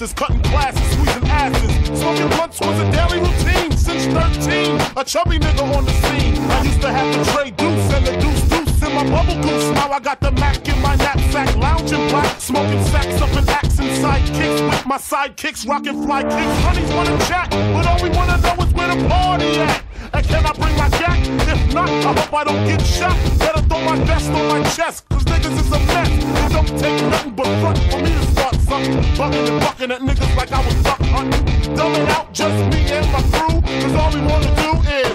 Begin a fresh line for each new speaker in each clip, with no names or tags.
classes, cutting classes, squeezing asses. Smoking blunts was a daily routine since 13. A chubby nigga on the scene. I used to have to trade deuce and the deuce in my bubble goose. Now I got the Mac in my knapsack, lounging black, smoking sacks up and axing sidekicks with my sidekicks, rocking fly kicks. Honeys wanna chat, but all we wanna know is where the party at. And can I bring my jack? If not, I hope I don't get shot. Better throw my vest on my chest, cause niggas is a mess. It don't take nothing but front for me to start something. Bucking and bucking at niggas like I was duck hunting. Dumbing out just me and my crew, cause all we wanna do is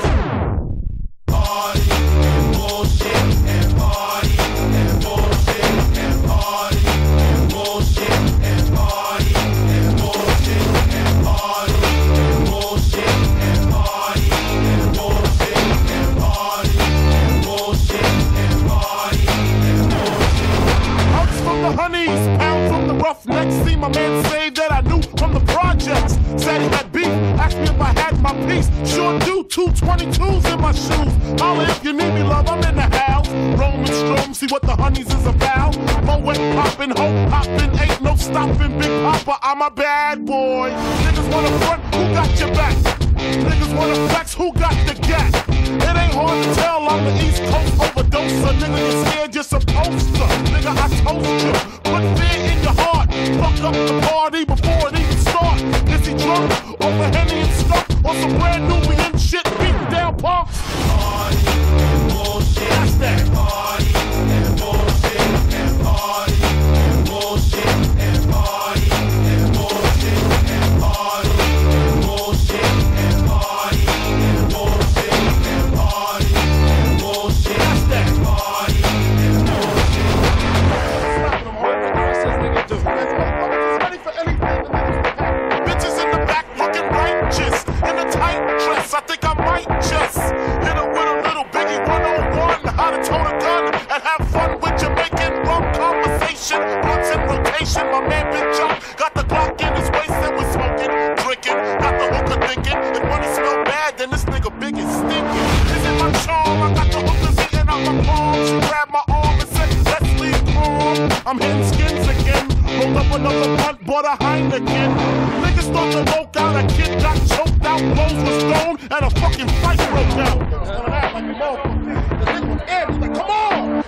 party and bullshit and party and bullshit and party and bullshit and party and bullshit and party and bullshit and party and bullshit and party and bullshit and party and bullshit. Hugs from the honeys, pound from the roughnecks. See my man say that I knew from the projects. Said he had beef, asked me if I had my piece. Sure do, 222s in my shoes. Holla if you need me, love, I'm in the house. Roam and stroam, see what the honeys is about. Moet poppin', hope poppin', ain't no stoppin'. Big Papa, I'm a bad boy. Niggas wanna front, who got your back? Niggas wanna flex, who got the gap? It ain't hard to tell, I'm the East Coast overdoser. Nigga, you scared, you're supposed to. Nigga, I told you, put fear in your heart. Fuck up the party before it even start. Is he drunk, over Henny and stuff, or some brand new and shit, beating down punks? Party and bullshit, that's that. Party and bullshit and party and bullshit and party and bullshit and party and bullshit and party and bullshit and party and bullshit, that's that. Party and bullshit. Slapping them hard, nigga, just ready for anything. Bitches in the back looking righteous in a tight dress. I think I might just hit her with a little Biggie 101. How to tote a gun and have fun with Jamaican rum conversation. Blunts in rotation. My man Big John got the Glock in his waist and we're smoking, drinking. Got the hooker thinking if money smell bad, then this nigga big is stinking. Is it my charm? I got the hookers eating out my palm. She grabbed my arm and said, let's leave calm. I'm hitting skins again. Rolled up another blunt, bought a Heineken. Niggas thought the woke out, a kid got choked out, clothes was thrown, and a fucking fight broke out.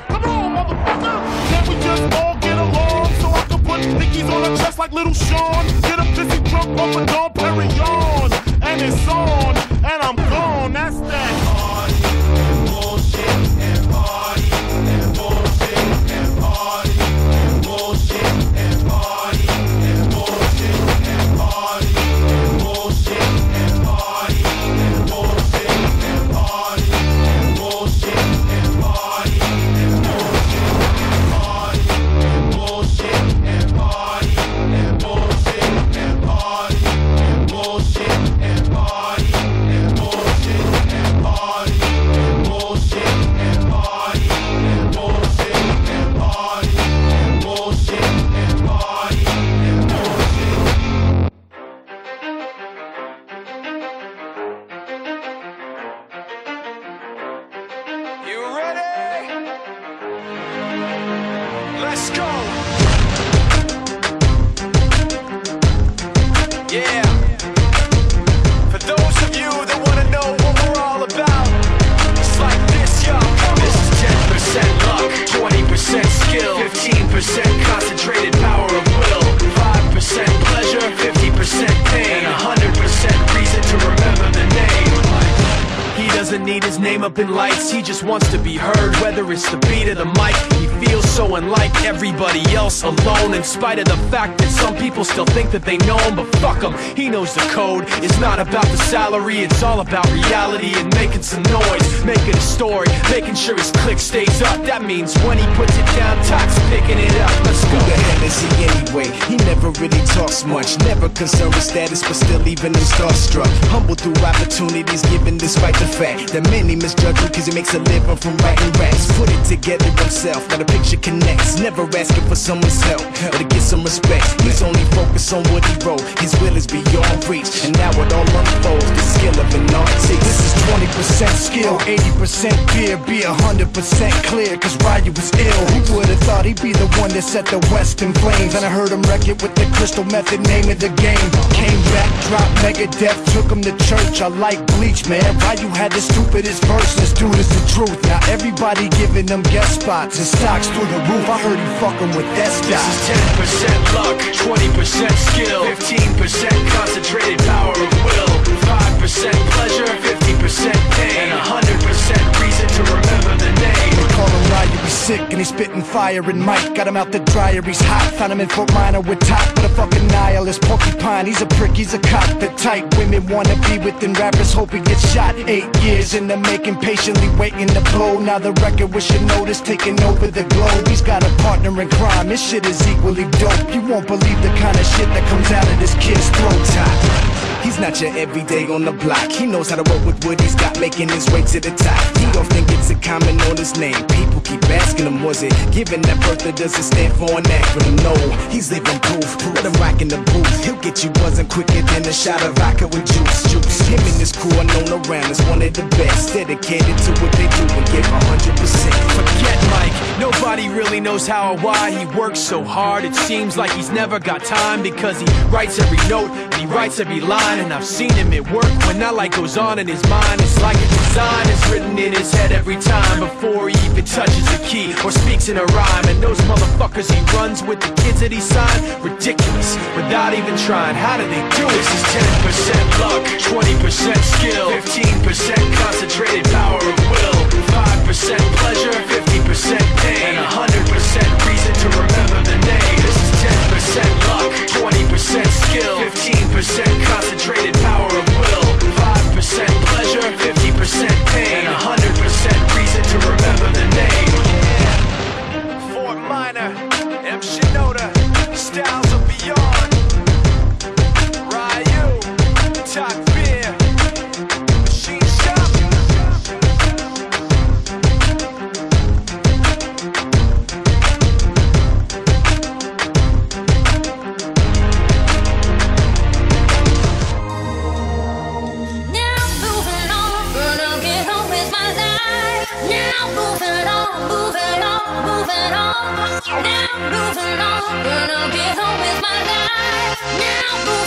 Come on, motherfucker. Can't we just all get along so I can put Nickies on her chest like little Sean? Get a pissy drunk off a Dom Perignon, and it's on, and I'm gone. That's that. Party and bullshit and party and bullshit and party and bullshit and party and bullshit and party and bullshit and party and bullshit and party and bullshit and party and bullshit and party and bullshit and party and bullshit and party and bullshit and party and bullshit and party and bullshit and party and bullshit and party and bullshit. You ready? Let's go. Yeah. For those of you that want to know what we're all about, it's like this, y'all. This is 10% luck, 20% skill, 15% concentrated power of will, 5% pleasure, 50% pain, and 100% reason to remember the name. He doesn't need his name up in lights, he just wants to be heard, whether it's the beat or the mic. He feels so unlike everybody else, alone, in spite of the fact that some people still think that they know him. But fuck him, he knows the code. It's not about the salary, it's all about reality and making some noise, making a story, making sure his click stays up. That means when he puts it down, Tox picking it up. Let's go.
Who the hell is he anyway? He never really talks much, never concerned with status, but still even him starstruck. Humble through opportunities given despite the fact that many misjudge him cause he makes a living from writing raps. Put it together himself, now the picture connects. Never asking for someone's help or to get some respect. He's only focused on what he wrote. His will is beyond reach, and now it all unfolds. The skill of an artist.
This is 20% skill, 80% fear. Be 100% clear, cause Ryu was ill. Who would've thought he'd be the one that set the West in flames? And I heard him wreck it with the crystal method, name of the game. Came back, dropped Megadeth, took him to church. I like Bleach, man. Ryu had the stupidest verse. This dude is the truth. Now everybody giving them guest spots and stocks through the roof. I heard he fucking with that stock.
This is 10% luck, 20% skill, 15% concentrated power of will, 5% pleasure, 50% pain, and 100% reason to remember the name.
They call him Ryu, he's sick and he's spitting fire. And Mike got him out the dryer, he's hot. Found him in Fort Minor with top, but a fucking nihilist porcupine. He's a prick, he's a cop. The type women wanna be within rappers, hope he gets shot. 8 years in the making, patiently waiting to blow. Now the record with your notice taking over the globe. He's got a partner in crime, his shit is equally dope. You won't believe the kind of shit that comes out of this kid's throat.
He's not your everyday on the block. He knows how to work with what he's got, making his way to the top. He often gets a comment on his name. People keep asking him, was it given that birth or does it stand for an acronym? No, he's living proof. Let him rock in the booth. He'll get you buzzing quicker than a shot of vodka with juice. Him and his crew are known around as one of the best. Dedicated to what they do and give 100%.
Forget Mike, nobody really knows how or why he works so hard. It seems like he's never got time because he writes every note and he writes every line. And I've seen him at work when that light goes on in his mind. It's like a design is written in his head every time before he even touches a key or speaks in a rhyme. And those motherfuckers he runs with, the kids that he signed, ridiculous, without even trying. How do they do it? This is 10% luck, 20% skill, 15% concentrated power of will, 5% pleasure, 50% pain, and 100% reason to remember the name. This is 10% luck, 20% skill, 15% concentrated power of will, 5% pleasure, 50% pain, and 100% reason to remember the name. Yeah. Fort Minor, M. Shinoda, styles of beyond. Ryu, Talk Beer, Machine Shop.
Now moving on, gonna get on with my life. Now moving